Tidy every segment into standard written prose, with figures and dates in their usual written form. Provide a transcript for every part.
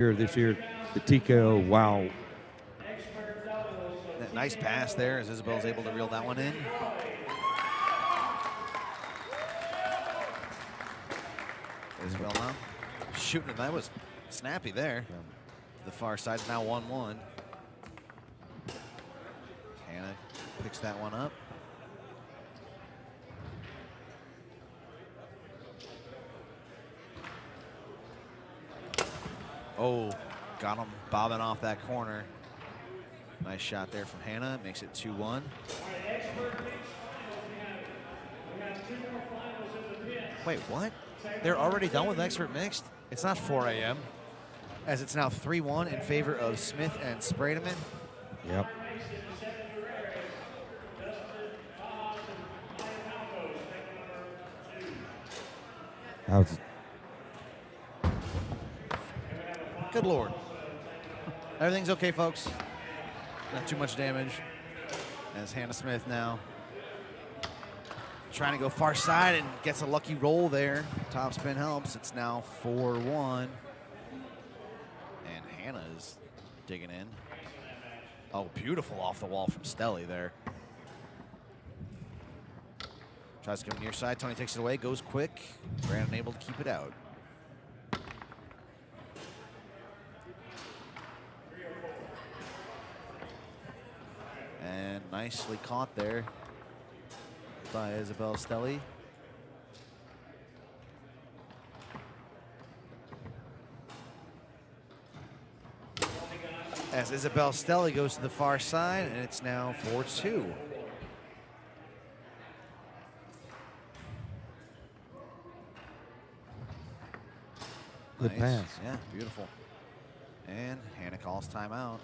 here this year, the TKO. Wow. That nice pass there as Isabel's able to reel that one in. Isabel now shooting it. That was snappy there. The far side now 1-1. Hannah picks that one up. Oh, got him bobbing off that corner. Nice shot there from Hannah. Makes it 2-1. Wait, what? They're already done with expert mixed? It's not 4 a.m. As it's now 3-1 in favor of Smith and Sprademan. Yep. How's it? Good Lord. Everything's okay, folks. Not too much damage. As Hannah Smith now trying to go far side and gets a lucky roll there. Top spin helps. It's now 4-1. And Hannah is digging in. Oh, beautiful off the wall from Stelly there. Tries to come near side. Tony takes it away, goes quick. Brandon able to keep it out. And nicely caught there by Isabel Stelly. As Isabel Stelly goes to the far side, and it's now 4-2. Good pass. Yeah, beautiful. And Hannah calls timeout.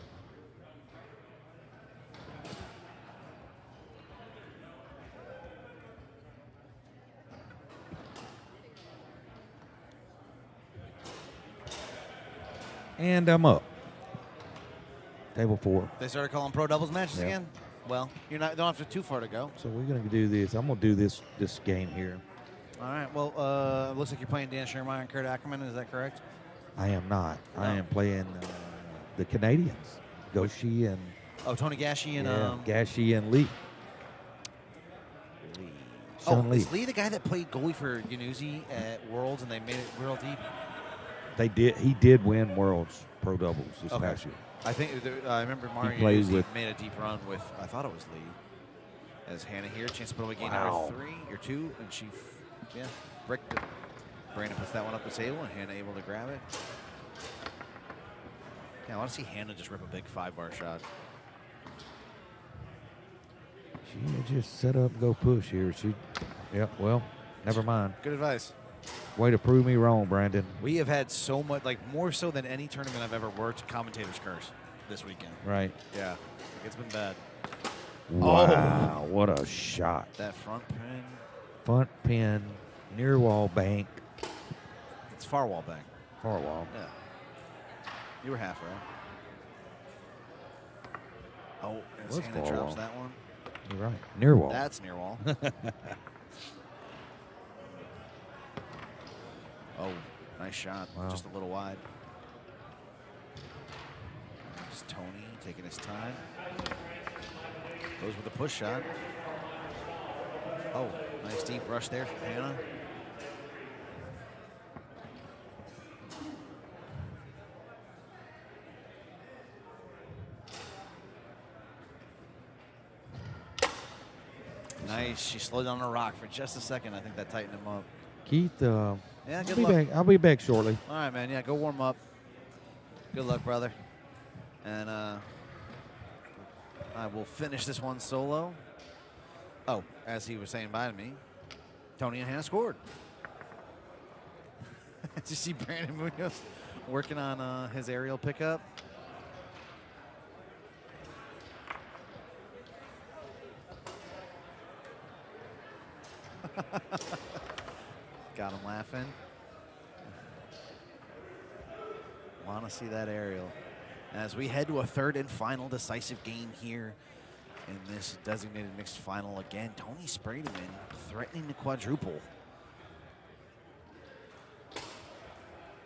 And I'm up. Table 4. They started calling pro doubles matches Yep. again? Well, you're not, don't have too far to go. So we're gonna do this. I'm gonna do this game here. All right, well, it looks like you're playing Dan Schermeyer and Kurt Ackerman, is that correct? I am not. No. I am playing the Canadians. Goshi and Oh, Tony Gashi and Gashi and Lee. Lee. Sean Lee. Is Lee the guy that played goalie for Yanuzzi at Worlds and they made it real deep? They did. He did win Worlds Pro Doubles this Okay. past year. I think I remember Mario plays Yanuzzi with- made a deep run with, I thought it was Lee. As Hannah here, chance to put away game Wow. number 3 or 2, and she, bricked it. Brandon puts that one up the table, and Hannah able to grab it. Yeah, I want to see Hannah just rip a big 5-bar shot. She had just set up and go push here. Yep. Well, never mind. Good advice. Way to prove me wrong, Brandon. We have had so much, like more so than any tournament I've ever worked, commentators curse this weekend. Right. Yeah, it's been bad. Wow, what a shot. That front pin. Front pin, near wall bank, It's far wall bang. far wall. Yeah. You were half right. Oh, as Was Hannah far drops wall. that one. You're right. Near wall. That's near wall. Oh, nice shot. Wow. Just a little wide. There's Tony taking his time. Goes with a push shot. Oh, nice deep rush there from Hannah. Nice. She slowed down the rock for just a second. I think that tightened him up. Keith, Yeah, I'll good be luck. back. I'll be back shortly. All right, man. Yeah, go warm up. Good luck, brother. And I will finish this one solo. Oh, as he was saying bye to me, Tony and Hannah scored. Did you see Brandon Munoz working on his aerial pickup? Got him laughing. Want to see that aerial. As we head to a third and final decisive game here in this designated mixed final again. Tony Sprademan threatening the quadruple.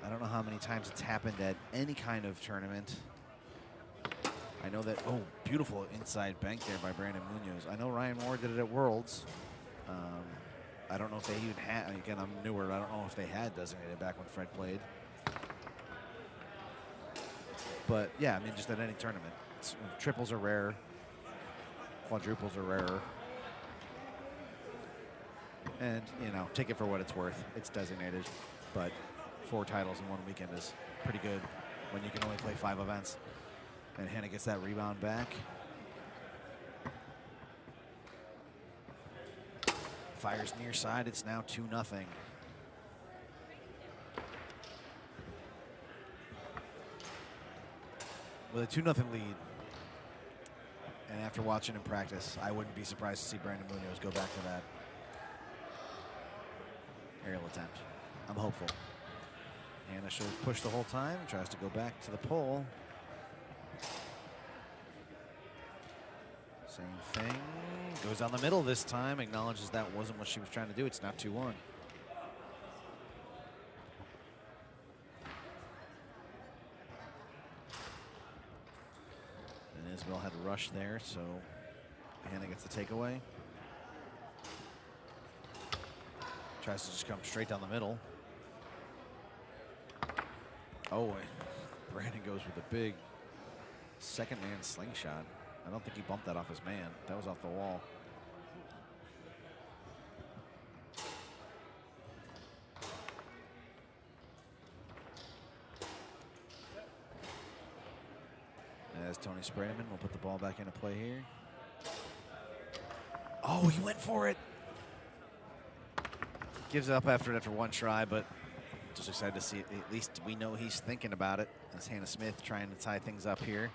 I don't know how many times it's happened at any kind of tournament. I know that, oh, beautiful inside bank there by Brandon Munoz. I know Ryan Moore did it at Worlds. I don't know if they even had, again, I'm newer, I don't know if they had designated back when Fred played. But yeah, I mean, just at any tournament. Triples are rare, quadruples are rarer. And, you know, take it for what it's worth. It's designated, but 4 titles in one weekend is pretty good when you can only play 5 events. And Hannah gets that rebound back. Fires near side, it's now 2-0. With a 2-0 lead, and after watching him practice, I wouldn't be surprised to see Brandon Munoz go back to that aerial attempt. I'm hopeful. Hannah should push the whole time, tries to go back to the pole. Same thing, goes down the middle this time, acknowledges that wasn't what she was trying to do. It's now 2-1. And Isabel had a rush there, so Hannah gets the takeaway. Tries to just come straight down the middle. Oh, and Brandon goes with a big second man slingshot. I don't think he bumped that off his man. That was off the wall. As Tony Sprayman will put the ball back into play here. Oh, he went for it. Gives it up after one try, but just excited to see it. At least we know he's thinking about it. That's Hannah Smith trying to tie things up here.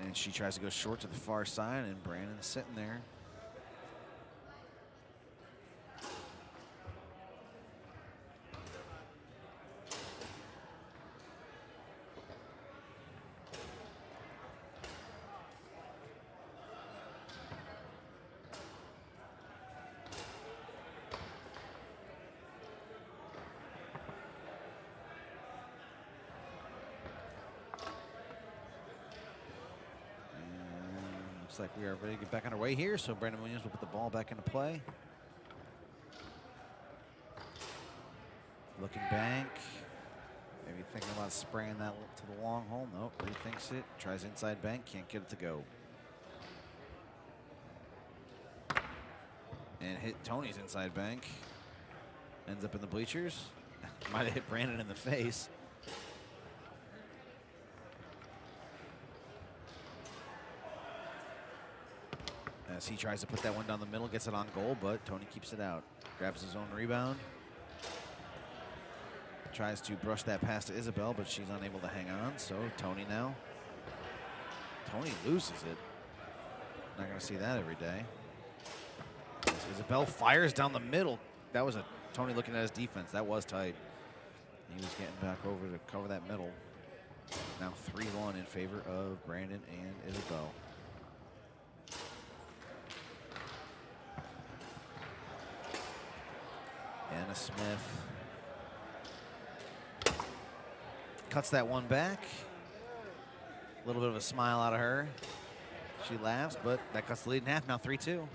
And she tries to go short to the far side, and Brandon's sitting there. Looks like we are ready to get back on our way here, so Brandon Munoz will put the ball back into play. Looking bank. Maybe thinking about spraying that to the long hole. Nope, rethinks it. Tries inside bank, can't get it to go. And hit Tony's inside bank. Ends up in the bleachers. Might have hit Brandon in the face. As he tries to put that one down the middle, gets it on goal, but Tony keeps it out. Grabs his own rebound. Tries to brush that pass to Isabel, but she's unable to hang on, so Tony now. Tony loses it. Not gonna see that every day. As Isabel fires down the middle. That was a Tony looking at his defense. That was tight. He was getting back over to cover that middle. Now 3-1 in favor of Brandon and Isabel. Hannah Smith cuts that one back. A little bit of a smile out of her. She laughs, but that cuts the lead in half. Now 3-2.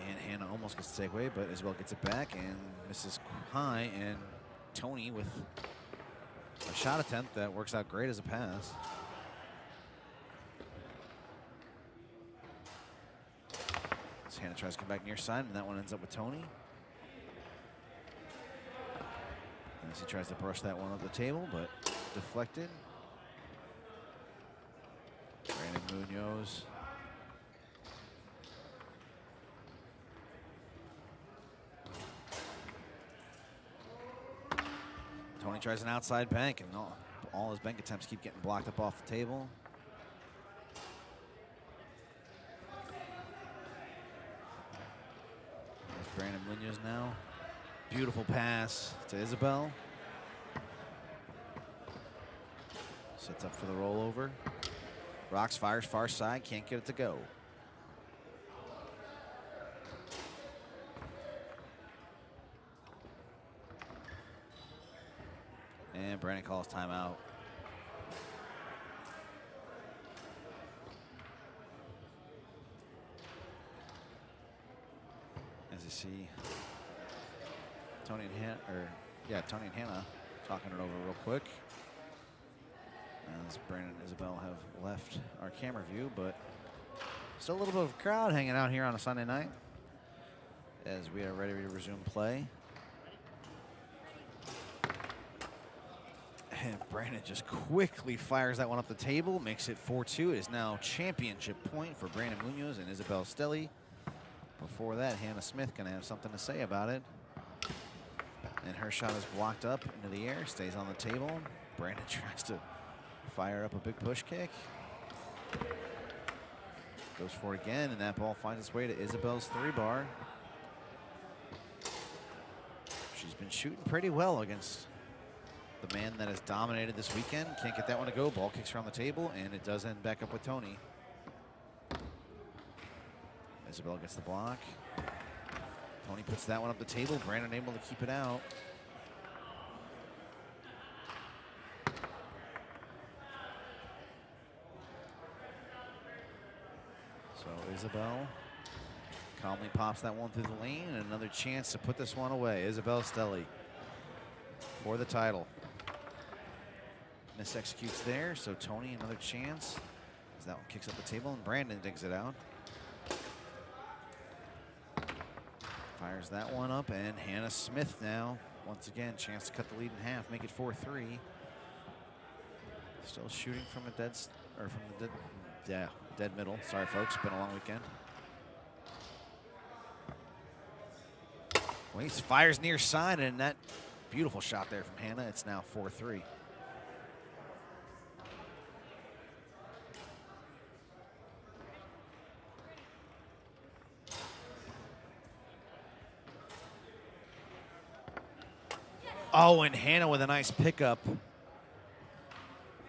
And Hannah almost gets the takeaway, but Isabel gets it back and misses high. And Tony with a shot attempt that works out great as a pass. Hannah tries to come back near side, and that one ends up with Tony. As he tries to brush that one up the table, but deflected. Brandon Munoz. Tony tries an outside bank, and all his bank attempts keep getting blocked up off the table. Brandon Munoz now. Beautiful pass to Isabel. Sets up for the rollover. Rocks, fires far side, can't get it to go. And Brandon calls timeout. As you see, Tony and Hannah talking it over real quick. As Brandon and Isabel have left our camera view, but still a little bit of a crowd hanging out here on a Sunday night as we are ready to resume play. And Brandon just quickly fires that one up the table, makes it 4-2. It is now championship point for Brandon Munoz and Isabel Stelly. Before that, Hannah Smith gonna have something to say about it. And her shot is blocked up into the air, stays on the table. Brandon tries to fire up a big push kick. Goes for it again, and that ball finds its way to Isabel's 3-bar. She's been shooting pretty well against the man that has dominated this weekend. Can't get that one to go. Ball kicks her on the table, and it does end back up with Tony. Isabel gets the block. Tony puts that one up the table. Brandon able to keep it out. So Isabel calmly pops that one through the lane, and another chance to put this one away. Isabel Stelly for the title. Miss executes there, so Tony another chance as that one kicks up the table, and Brandon digs it out. Fires that one up, and Hannah Smith now, once again, chance to cut the lead in half, make it 4-3. Still shooting from the dead middle. Sorry, folks, been a long weekend. Well, he fires near side, and that beautiful shot there from Hannah. It's now 4-3. Oh, and Hannah with a nice pickup.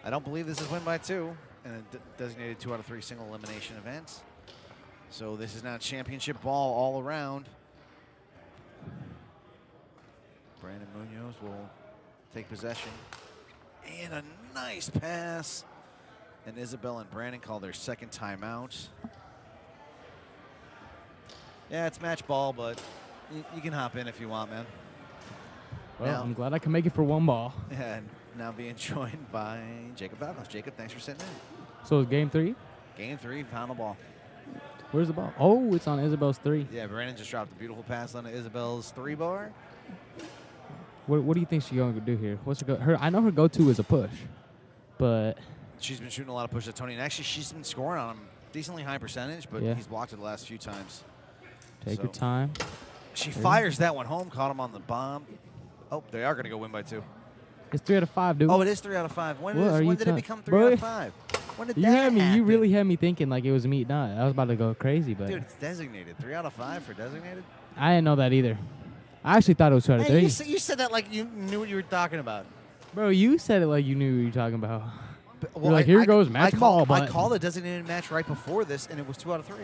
I don't believe this is win by 2 in a designated 2 out of 3 single elimination events. So this is now championship ball all around. Brandon Munoz will take possession. And a nice pass. And Isabel and Brandon call their second timeout. Yeah, it's match ball, but you can hop in if you want, man. Well, Now, I'm glad I can make it for 1 ball. and now being joined by Jacob Babos. Jacob, thanks for sitting in. So it's game 3? Game 3, final ball. Where's the ball? Oh, it's on Isabel's 3. Yeah, Brandon just dropped a beautiful pass on Isabel's 3-bar. What do you think she's going to do here? What's her I know her go-to is a push, but She's been shooting a lot of push at Tony, and actually she's been scoring on him decently high percentage, but Yeah. he's blocked it the last few times. take So your time. She fires that one home, caught him on the bomb. Oh, they are going to go win by 2. It's 3 out of 5, dude. Oh, it is 3 out of 5. When What are you did it ta- become 3 Bro, out of 5? When did you that had me. happen? You really had me thinking like it was meat nut. I was about to go crazy, but Dude, it's designated. 3 out of 5 for designated? I didn't know that either. I actually thought it was 2 out of 3. Hey, you said that like you knew what you were talking about. Bro, you said it like you knew what you were talking about. But, You're like, here goes match ball, I but called a designated match right before this, and it was 2 out of 3.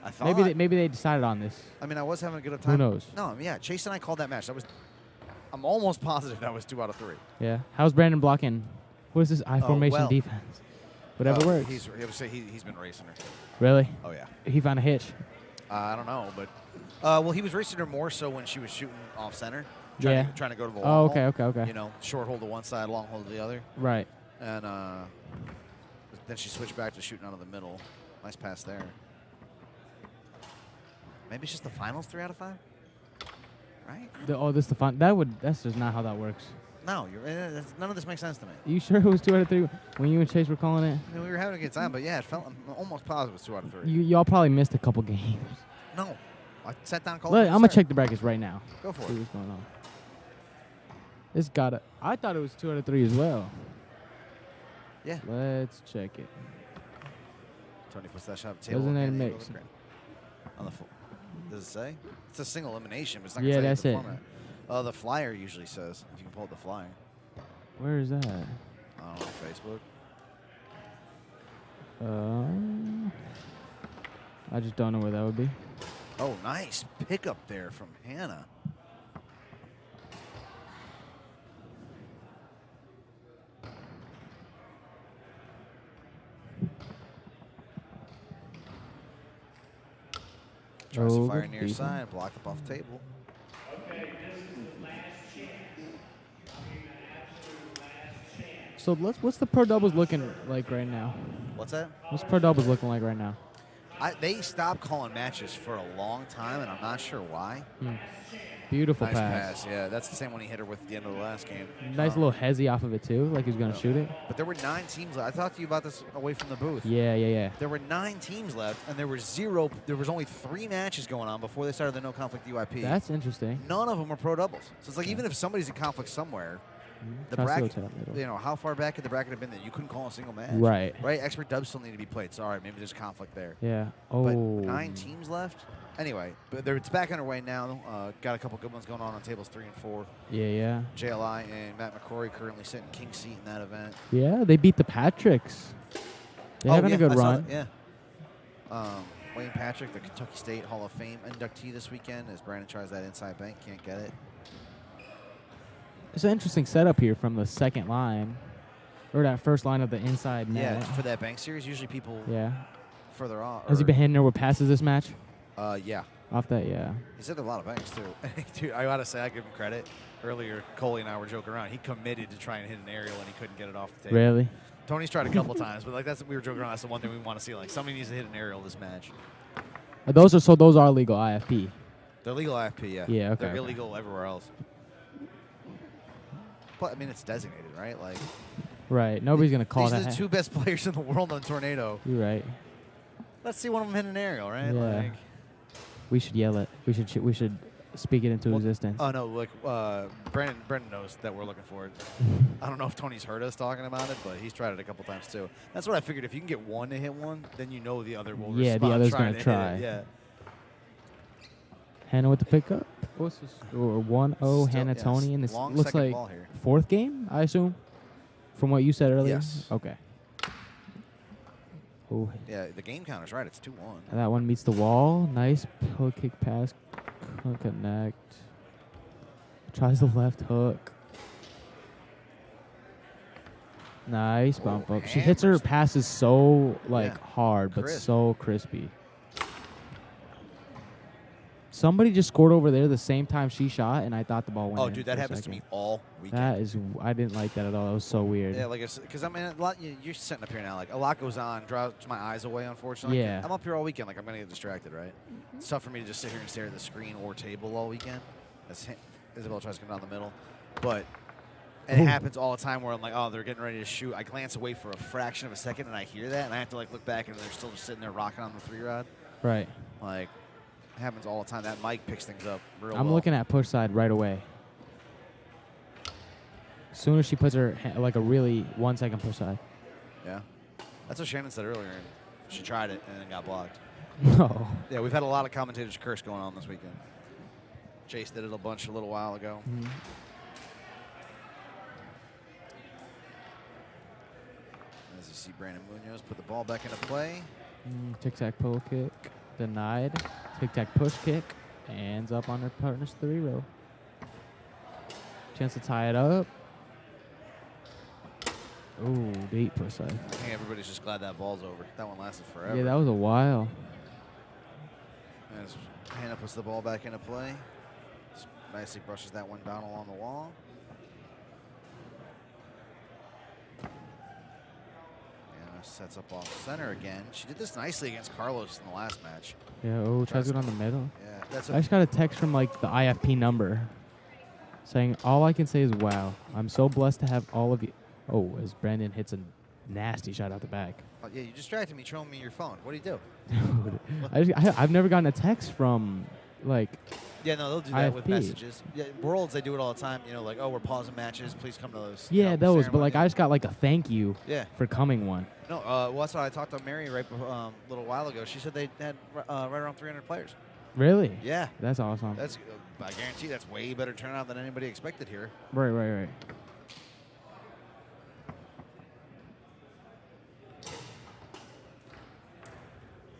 I thought. maybe they decided on this. I mean, I was having a good time. Who knows? No, I mean, yeah, Chase and I called that match. I'm almost positive that was 2 out of 3. Yeah. How's Brandon blocking? What is this I formation well. defense? Whatever works. He's been racing her. Really? Oh yeah. He found a hitch. I don't know, but well, he was racing her more so when she was shooting off center, trying to go to the long Oh, hole. okay. You know, short hold to one side, long hold to the other, Right. and then she switched back to shooting out of the middle. Nice pass there. Maybe it's just the finals 3 out of 5, right? This the fun. That's just not how that works. No, none of this makes sense to me. You sure it was 2 out of 3 when you and Chase were calling it? I mean, we were having a good time, but yeah, I'm almost positive it was 2 out of 3. Y'all probably missed a couple games. No, I sat down and called. Look, it I'm gonna start. check the brackets right now. Go for See it. what's going on. It's gotta. I thought it was 2 out of 3 as well. Yeah. Let's check it. Tony puts that shot at the table. Doesn't that and make goes sense? on the does it say? It's a single elimination, but it's not Yeah, gonna that's tell you it. the format. The flyer usually says, if you can pull up the flyer. Where is that? I don't know, Facebook. I just don't know where that would be. Oh, nice pickup there from Hannah. Tries Oh, to fire good near defense. side, blocked up off the table. So what's the pro doubles looking like right now? What's that? What's pro doubles looking like right now? They stopped calling matches for a long time, and I'm not sure why. Beautiful Nice pass. pass. Yeah, that's the same one he hit her with at the end of the last game. Nice little hezzy off of it too, like he was gonna shoot it. But there were 9 teams left. I talked to you about this away from the booth. Yeah. There were 9 teams left, and there was only 3 matches going on before they started the no conflict UIP. That's interesting. None of them were pro doubles. So it's like even if somebody's in conflict somewhere, the Try to bracket, go to that middle. you know, how far back could the bracket have been that you couldn't call a single match? Right. Right. Expert dubs still need to be played. So all right, maybe there's conflict there. Yeah. Oh. But 9 teams left. Anyway, but it's back underway now. Got a couple good ones going on tables 3 and 4. Yeah. JLI and Matt McCrory currently sitting king seat in that event. Yeah, they beat the Patricks. They're having a good I saw run. that, yeah. Wayne Patrick, the Kentucky State Hall of Fame inductee this weekend, as Brandon tries that inside bank, can't get it. It's an interesting setup here from the second line, or that first line of the inside net. Yeah, for that bank series, usually people Yeah. further off. Has he been hitting her with passes this match? Yeah. Off that, yeah. He's hit a lot of banks, too. Dude, I gotta say, I give him credit. Earlier, Coley and I were joking around. He committed to try and hit an aerial, and he couldn't get it off the table. Really? Tony's tried a couple times, but we were joking around. That's the one thing we want to see. Like, somebody needs to hit an aerial this match. Those are legal IFP. They're legal IFP, yeah. Yeah, okay, They're okay. illegal everywhere else. But, I mean, it's designated, right? Like, Right. Nobody's gonna call these are that. the 2 best players in the world on Tornado. You're right. Let's see one of them hit an aerial, right? Yeah. Like, We should yell it. We should speak it into existence. oh, no, like, Brandon knows that we're looking for it. I don't know if Tony's heard us talking about it, but he's tried it a couple times, too. That's what I figured. If you can get one to hit one, then you know the other will Yeah, the respond other's trying gonna to hit try. it. Yeah. Hannah with the pickup. What's this? Or 1-0 Still- Hannah yes. Tony, and this Long looks second like ball here. 4th game, I assume, from what you said earlier. Yes. Okay. Oh, Yeah, the game counter's right. It's 2-1. that one meets the wall. Nice pull kick pass. Couldn't connect. Tries the left hook. Nice bump up. She hits her hammers. passes so Yeah. hard, but Crisp. so crispy. Somebody just scored over there the same time she shot, and I thought the ball went Oh, in dude, for that a happens to me second. all weekend. That is, I didn't like that at all. That was so weird. Yeah, like, because I mean, a lot. You're sitting up here now. Like, a lot goes on. Draws my eyes away, unfortunately. Yeah. I'm up here all weekend. Like, I'm gonna get distracted, right? It's tough for me to just sit here and stare at the screen or table all weekend. As Isabel tries to come down the middle, but and it Ooh. happens all the time where I'm like, oh, they're getting ready to shoot. I glance away for a fraction of a second, and I hear that, and I have to like look back, and they're still just sitting there rocking on the 3-rod. Right. Like, it happens all the time. That mic picks things up real I'm well. looking at push side right away. As soon as she puts her like a really 1 second push side. Yeah, that's what Shannon said earlier. And she tried it and then got blocked. No. Yeah, we've had a lot of commentators curse going on this weekend. Chase did it a bunch a little while ago. Mhm. As you see Brandon Munoz put the ball back into play. Tic tac pull kick denied. Tic tac push kick ends up on her partner's 3-row. Chance to tie it up. Ooh, deep push side. I think everybody's just glad that ball's over. That one lasted forever. Yeah, that was a while. As Hannah puts the ball back into play. Nicely brushes that one down along the wall. Hannah sets up off center again. She did this nicely against Carlos in the last match. Yeah, oh, tries to go down the middle. Yeah, that's I just got a text from like the IFP number saying, all I can say is wow. I'm so blessed to have all of you. Oh, as Brandon hits a nasty shot out the back. Oh, yeah, you distracted me showing me your phone. What do you do? Dude, I've never gotten a text from like, Yeah, no, they'll do that with IFP. messages. Yeah, Worlds, they do it all the time. You know, like, oh, we're pausing matches. Please come to those. yeah, those, but like I ceremony. just got like a thank you Yeah. for coming one. No, well, that's what I talked to Mary right a little while ago. She said they had right around 300 players. Really? Yeah. That's awesome. That's, I guarantee that's way better turnout than anybody expected here. Right.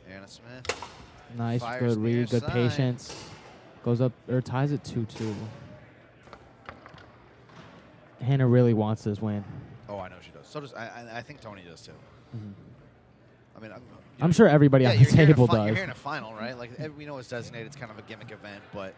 Anna Smith. Nice, Fires good near read, good side. patience. Goes up or ties it 2-2. Hannah really wants this win. Oh, I know she does. So does I think Tony does too. Mhm. I mean, I'm sure everybody on the you're here in a table You're does. here in a final, right? Like we know it's designated. It's kind of a gimmick event, but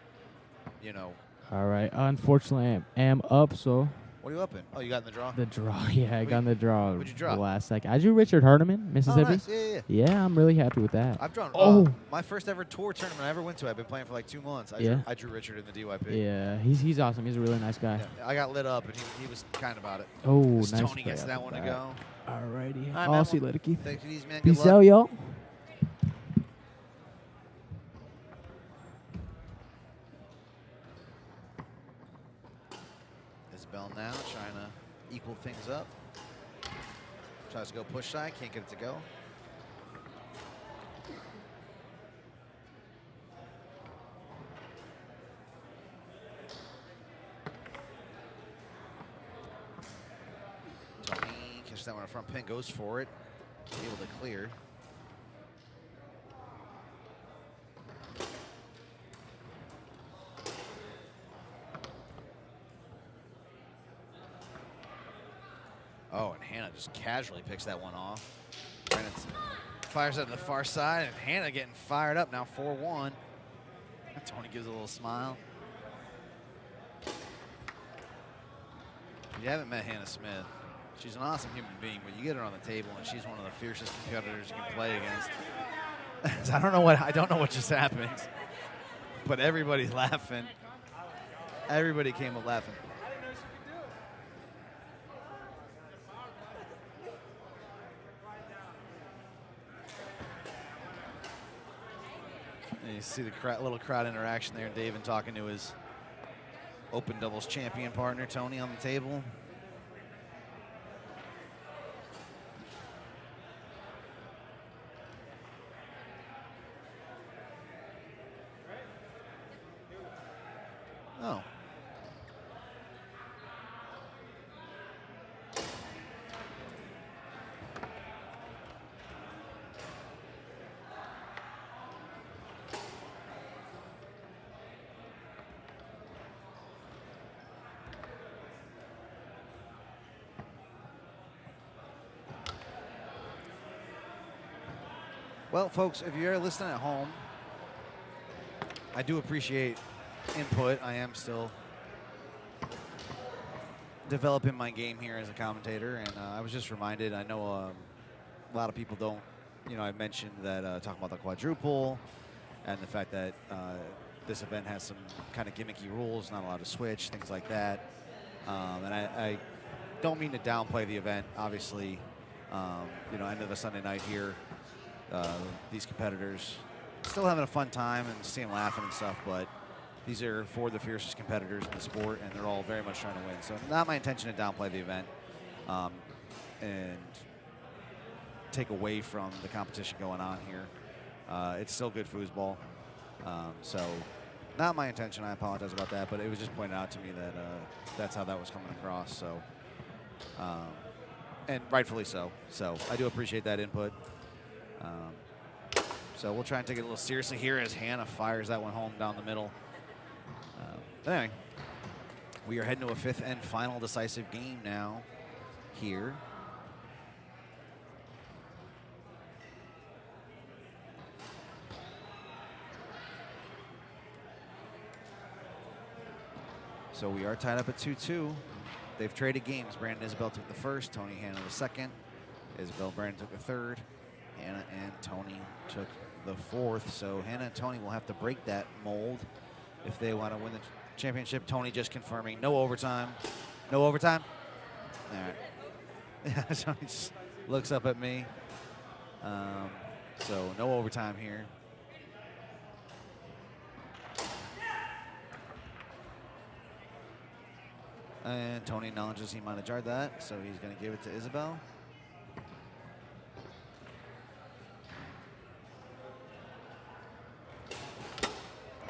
you know. All right. Unfortunately, I am up, so What are you up in? Oh, you got in the draw. the draw. Yeah, I got in the draw. What'd you draw? The last second. I drew Richard Hardiman, Oh, Mississippi. nice. Yeah. Yeah, I'm really happy with that. I've drawn. Oh. My first ever tour tournament I ever went to. I've been playing for like 2 months. I drew Richard in the DYP. Yeah, he's awesome. He's a really nice guy. Yeah, I got lit up, and he was kind about it. Oh, nice. Tony play gets off that the one to bat. go. Alrighty. All right, I'll man, see you well, later, Keith. Thanks, easy, man. Good Peace luck. out, y'all. Isabel now trying to equal things up. Tries to go push side, can't get it to go. Tony catches that one in front pin, goes for it, able to clear. Oh, and Hannah just casually picks that one off. Brennan fires it to the far side, and Hannah getting fired up now, 4-1. Tony gives a little smile. If you haven't met Hannah Smith, she's an awesome human being, but you get her on the table, and she's one of the fiercest competitors you can play against. I don't know what just happened, but everybody's laughing. Everybody came up laughing. And you see the little crowd interaction there. David talking to his open doubles champion partner, Tony, on the table. Oh. Well, folks, if you're listening at home, I do appreciate input. I am still developing my game here as a commentator, and I was just reminded, I know a lot of people don't, I mentioned that talking about the quadruple and the fact that this event has some kind of gimmicky rules, not allowed to switch, things like that. And I don't mean to downplay the event, obviously, end of the Sunday night here. These competitors still having a fun time and see them laughing and stuff, but these are four of the fiercest competitors in the sport, and they're all very much trying to win. So not my intention to downplay the event and take away from the competition going on here. It's still good foosball. So not my intention. I apologize about that, but it was just pointed out to me that that's how that was coming across. So, and rightfully so. So I do appreciate that input. So we'll try and take it a little seriously here as Hannah fires that one home down the middle. But anyway, we are heading to a fifth and final decisive game now here. So we are tied up at 2-2. They've traded games. Brandon Isabel took the first, Tony Hannah the second. Isabel Brandon took the third. Hannah and Tony took the fourth. So Hannah and Tony will have to break that mold if they want to win the championship. Tony just confirming no overtime. No overtime? All right. Yeah, Tony just looks up at me. So no overtime here. And Tony acknowledges he might have jarred that, so he's going to give it to Isabel.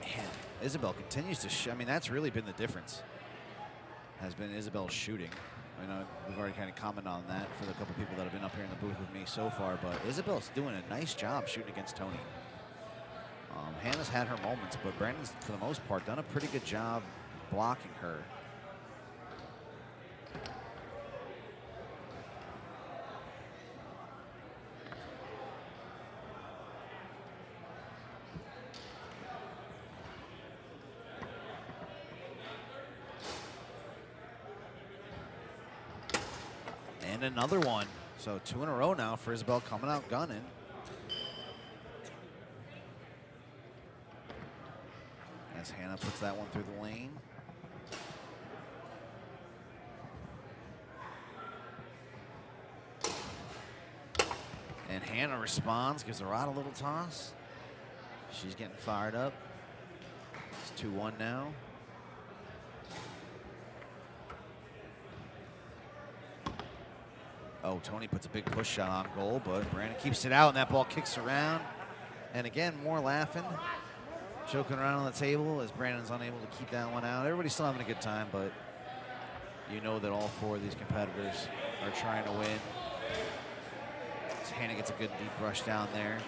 Man, Isabel continues to I mean, that's really been the difference, has been Isabel's shooting. I know we've already kind of commented on that for the couple people that have been up here in the booth with me so far, but Isabel's doing a nice job shooting against Tony. Hannah's had her moments, but Brandon's, for the most part, done a pretty good job blocking her. And another one. So 2 in a row now for Isabel coming out gunning. As Hannah puts that one through the lane. And Hannah responds, gives the rod a little toss. She's getting fired up. It's 2-1 now. Oh, Tony puts a big push shot on goal, but Brandon keeps it out, and that ball kicks around. And again, more laughing, joking around on the table as Brandon's unable to keep that one out. Everybody's still having a good time, but you know that all 4 of these competitors are trying to win. So Hannah gets a good deep brush down there.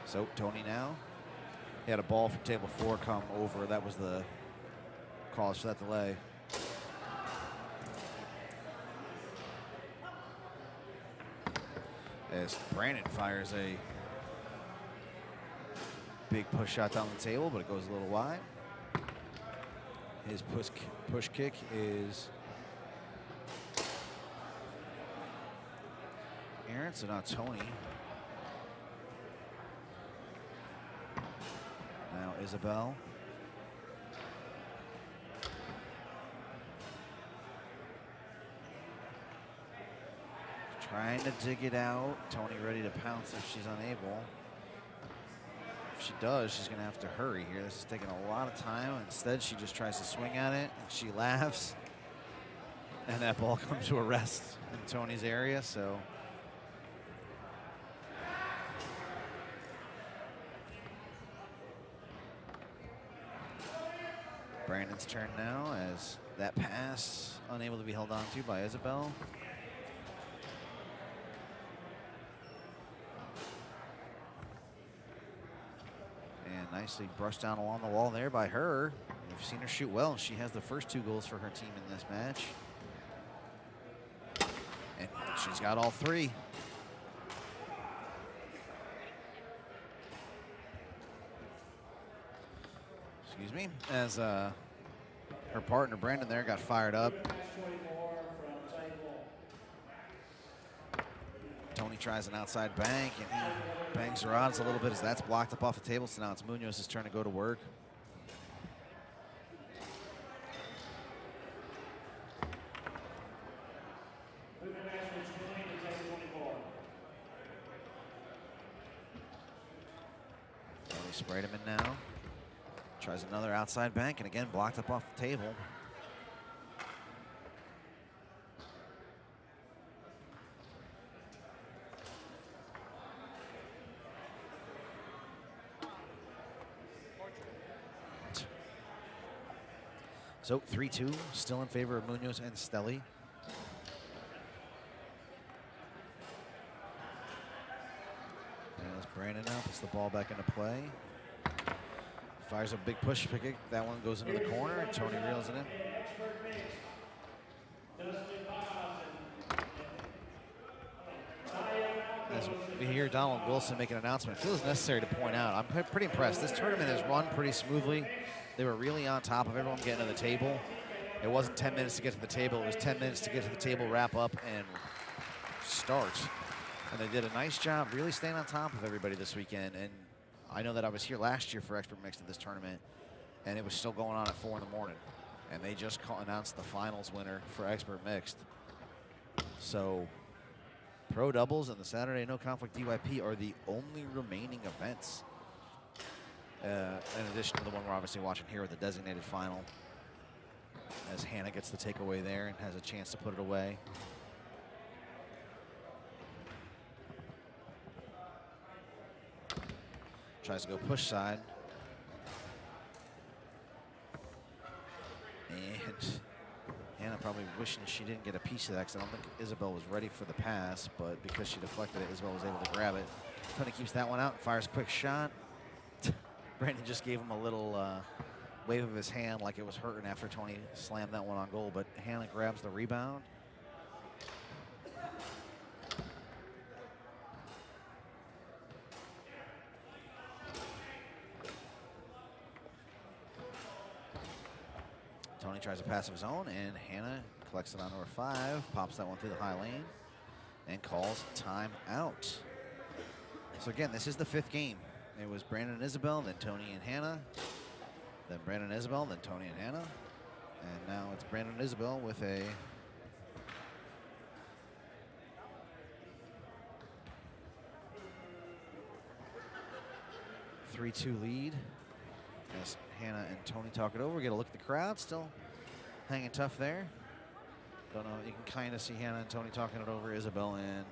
So Tony now, he had a ball from table 4 come over. That was the cause for that delay. As Brandon fires a big push shot down the table, but it goes a little wide. His push kick is Aaron, so now Tony. Now Isabel. Trying to dig it out. Tony ready to pounce if she's unable. If she does, she's going to have to hurry here. This is taking a lot of time. Instead, she just tries to swing at it, and she laughs. And that ball comes to a rest in Tony's area, so. Brandon's turn now as that pass unable to be held on to by Isabel. And nicely brushed down along the wall there by her. We've seen her shoot well, and she has the first 2 goals for her team in this match. And she's got all 3. Excuse me, as her partner Brandon there got fired up. Tony tries an outside bank, and he bangs her odds a little bit as that's blocked up off the table. So now it's Munoz's turn to go to work. Tony sprayed him in now. Tries another outside bank, and again blocked up off the table. So 3-2, still in favor of Munoz and Stelly. As Brandon now puts the ball back into play. Fires a big push kick. That one goes into the corner. Tony reels it in. As we hear Donald Wilson make an announcement, it feels necessary to point out, I'm pretty impressed. This tournament has run pretty smoothly. They were really on top of everyone getting to the table. It wasn't 10 minutes to get to the table. It was 10 minutes to get to the table, wrap up, and start. And they did a nice job really staying on top of everybody this weekend. And I know that I was here last year for Expert Mixed at this tournament, and it was still going on at 4 in the morning. And they just announced the finals winner for Expert Mixed. So Pro Doubles and the Saturday No Conflict DYP are the only remaining events. In addition to the one we're obviously watching here with the designated final, as Hannah gets the takeaway there and has a chance to put it away. Tries to go push side. And Hannah probably wishing she didn't get a piece of that, because I don't think Isabel was ready for the pass, but because she deflected it, Isabel was able to grab it. Tony keeps that one out, fires a quick shot. Brandon just gave him a little wave of his hand like it was hurting after Tony slammed that one on goal, but Hannah grabs the rebound. Tony tries to pass of his own, and Hannah collects it on number 5, pops that one through the high lane, and calls time out. So again, this is the 5th game. It was Brandon and Isabel, then Tony and Hannah, then Brandon and Isabel, then Tony and Hannah, and now it's Brandon and Isabel with a (3-2) lead. As Hannah and Tony talk it over, get a look at the crowd, still hanging tough there. Don't know, you can kind of see Hannah and Tony talking it over. Isabel and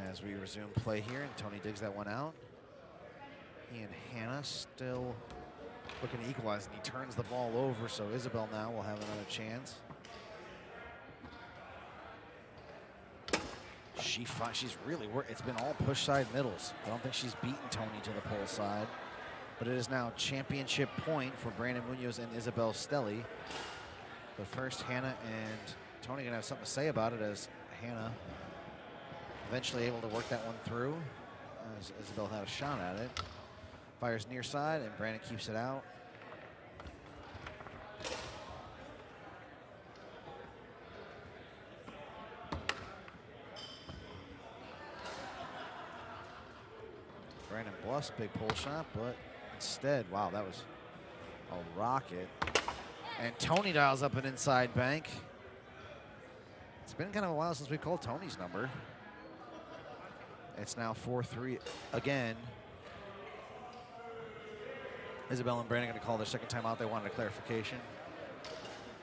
as we resume play here, and Tony digs that one out. He and Hannah still looking to equalize, and he turns the ball over, so Isabel now will have another chance. She's really worked. It's been all push side middles. I don't think she's beaten Tony to the pole side, but it is now championship point for Brandon Munoz and Isabel Stelly. But first, Hannah and Tony gonna have something to say about it, as Hannah eventually able to work that one through, as Isabel had a shot at it. Fires near side, and Brandon keeps it out. Brandon bluffs, big pull shot, but instead, wow, that was a rocket. And Tony dials up an inside bank. It's been kind of a while since we called Tony's number. It's now 4-3 again. Isabel and Brandon going to call their second time out. They wanted a clarification.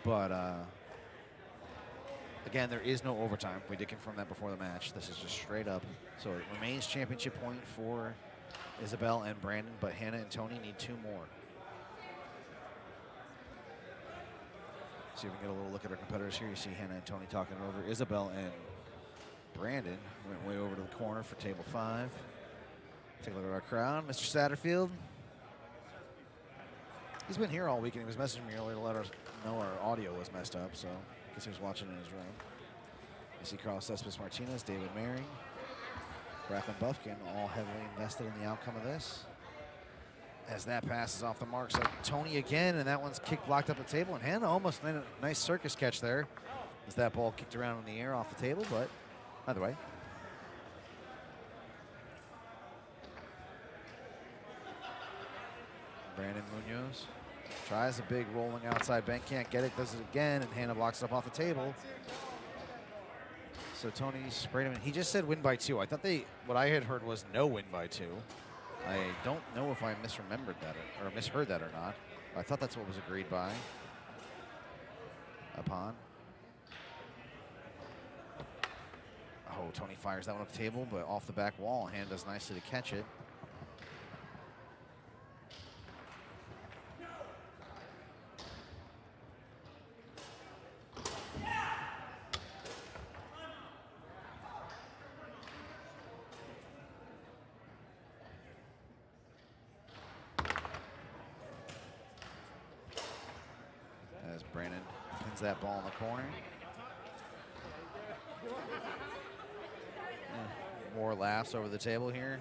But again, there is no overtime. We did confirm that before the match. This is just straight up. So it remains championship point for Isabel and Brandon, but Hannah and Tony need 2 more. See if we can get a little look at our competitors here. You see Hannah and Tony talking it over. Isabel and Brandon went way over to the corner for table 5. Take a look at our crowd. Mr. Satterfield. He's been here all week, and he was messaging me earlier to let us know our audio was messed up, so I guess he was watching in his room. You see Carlos Cespedes Martinez, David Mary, Bracken Buffkin, all heavily invested in the outcome of this. As that passes off the mark, so Tony again, and that one's kick blocked up the table, and Hannah almost made a nice circus catch there as that ball kicked around in the air off the table, but either way. Brandon Munoz tries a big rolling outside bank, can't get it, does it again, and Hannah blocks it up off the table. So Tony sprayed him, and he just said win by 2. I thought what I had heard was no win by 2. I don't know if I misremembered that or misheard that or not. I thought that's what was agreed by upon. Oh, Tony fires that one up the table, but off the back wall. Hannah does nicely to catch it. As Brandon pins that ball in the corner. More laughs over the table here.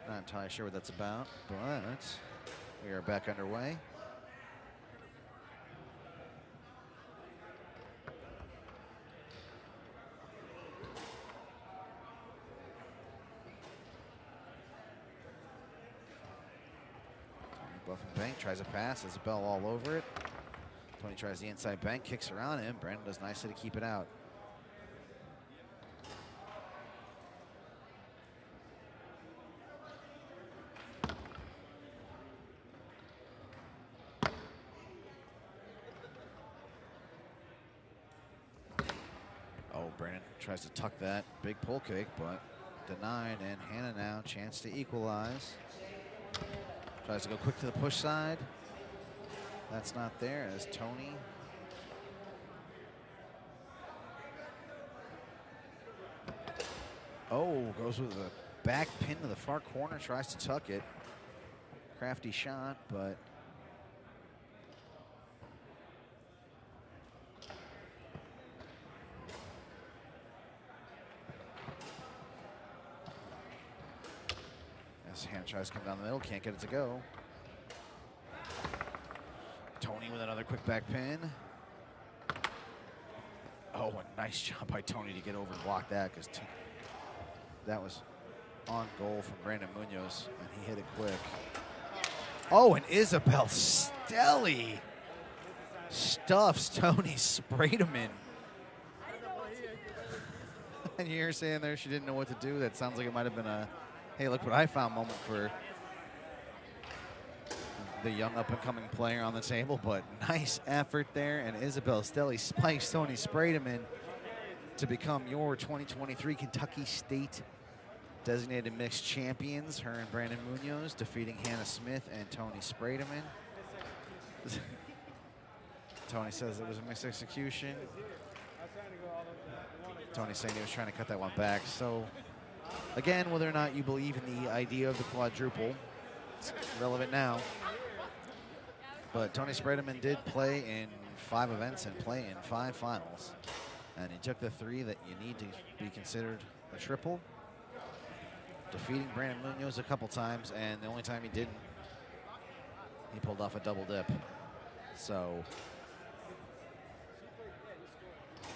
Not entirely sure what that's about, but we are back underway. Buff and bank, tries a pass, Isabel all over it. Tony tries the inside bank, kicks around him. Brandon does nicely to keep it out. Oh, Brandon tries to tuck that big pull kick, but denied, and Hannah now chance to equalize. Tries to go quick to the push side. That's not there as Tony. Oh, goes with a back pin to the far corner, tries to tuck it. Crafty shot, but as Hannah tries to come down the middle, can't get it to go. Tony with another quick back pin. Oh, a nice job by Tony to get over and block that, because that was on goal from Brandon Munoz, and he hit it quick. Oh, and Isabel Stelly stuffs Tony Sprademan. And you're saying there she didn't know what to do. That sounds like it might have been a, hey, look what I found moment for the young up-and-coming player on the table, but nice effort there, and Isabel Stelly spikes Tony Sprademan to become your 2023 Kentucky State designated mixed champions. Her and Brandon Munoz defeating Hannah Smith and Tony Sprademan. Tony says it was a mixed execution. Tony saying he was trying to cut that one back. So, again, whether or not you believe in the idea of the quadruple, it's relevant now. But Tony Sprademan did play in 5 events and play in 5 finals. And he took the 3 that you need to be considered a triple, defeating Brandon Munoz a couple times, and the only time he didn't, he pulled off a double dip. So,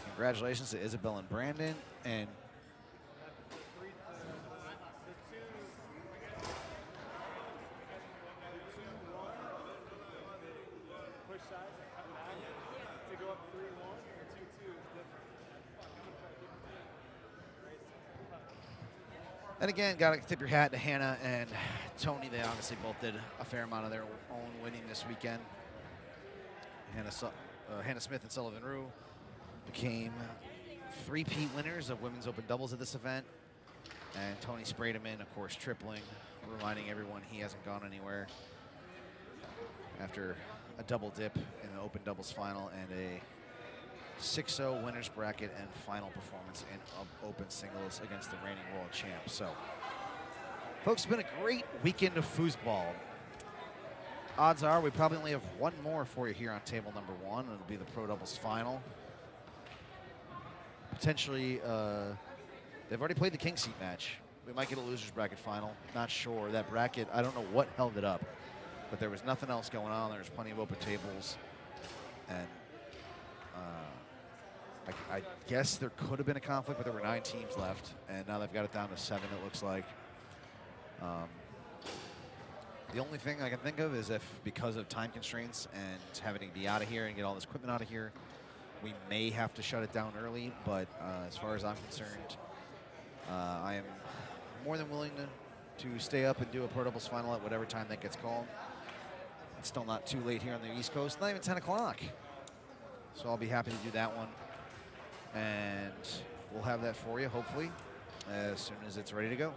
congratulations to Isabel and Brandon. And again, got to tip your hat to Hannah and Tony. They obviously both did a fair amount of their own winning this weekend. Hannah Smith and Sullivan Rue became 3-peat winners of women's open doubles at this event. And Tony Sprademan, of course, tripling, reminding everyone he hasn't gone anywhere after a double dip in the open doubles final and a 6-0 winners bracket and final performance in open singles against the reigning world champ. So, folks, it's been a great weekend of foosball. Odds are we probably only have one more for you here on table number 1. It'll be the pro doubles final. Potentially, they've already played the king seat match. We might get a losers bracket final. Not sure. That bracket, I don't know what held it up, but there was nothing else going on. There was plenty of open tables, and I guess there could have been a conflict, but there were 9 teams left, and now they've got it down to 7, it looks like. The only thing I can think of is if, because of time constraints and having to be out of here and get all this equipment out of here, we may have to shut it down early, but as far as I'm concerned, I am more than willing to stay up and do a pro doubles final at whatever time that gets called. It's still not too late here on the East Coast, not even 10 o'clock. So I'll be happy to do that one. And we'll have that for you, hopefully, as soon as it's ready to go.